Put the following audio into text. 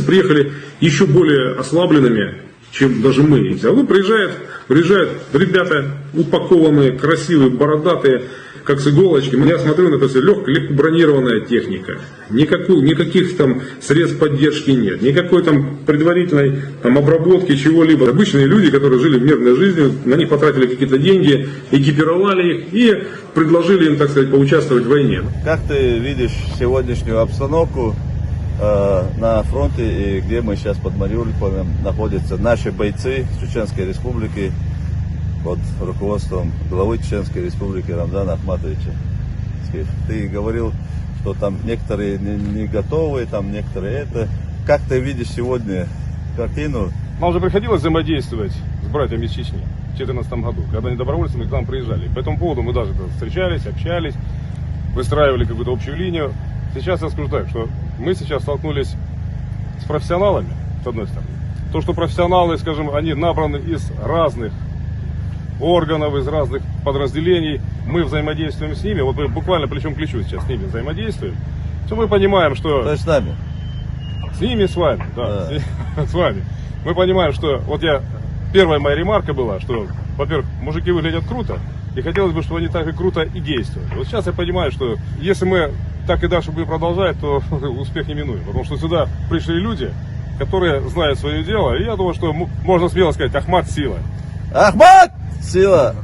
Приехали еще более ослабленными, чем даже мы. А вот приезжают ребята упакованные, красивые, бородатые, как с иголочки. Я смотрю на это все, легко бронированная техника. Никаких там средств поддержки нет. Никакой там предварительной обработки чего-либо. Обычные люди, которые жили мирной жизнью, на них потратили какие-то деньги, экипировали их и предложили им, так сказать, поучаствовать в войне. Как ты видишь сегодняшнюю обстановку на фронте, и где мы сейчас под Мариуполем находятся наши бойцы Чеченской Республики под руководством главы Чеченской Республики Рамзана Ахматовича? Ты говорил, что там некоторые не готовы, там некоторые это. Как ты видишь сегодня картину? Нам уже приходилось взаимодействовать с братьями из Чечни в 2014 году, когда они добровольцами к нам приезжали. По этому поводу мы даже встречались, общались, выстраивали какую-то общую линию. Сейчас я скажу так, что мы сейчас столкнулись с профессионалами, с одной стороны. То, что профессионалы, скажем, они набраны из разных органов, из разных подразделений, мы взаимодействуем с ними, вот мы буквально плечом к плечу сейчас с ними взаимодействуем, то мы понимаем, что... То есть с нами? С ними, с вами, да. С вами. Мы понимаем, что... Вот первая моя ремарка была, что, во-первых, мужики выглядят круто, и хотелось бы, чтобы они так и круто и действовали. Вот сейчас я понимаю, что если мы так и дальше будем продолжать, то успех неминуем. Потому что сюда пришли люди, которые знают свое дело, и я думаю, что можно смело сказать: Ахмат — сила. Ахмат — сила!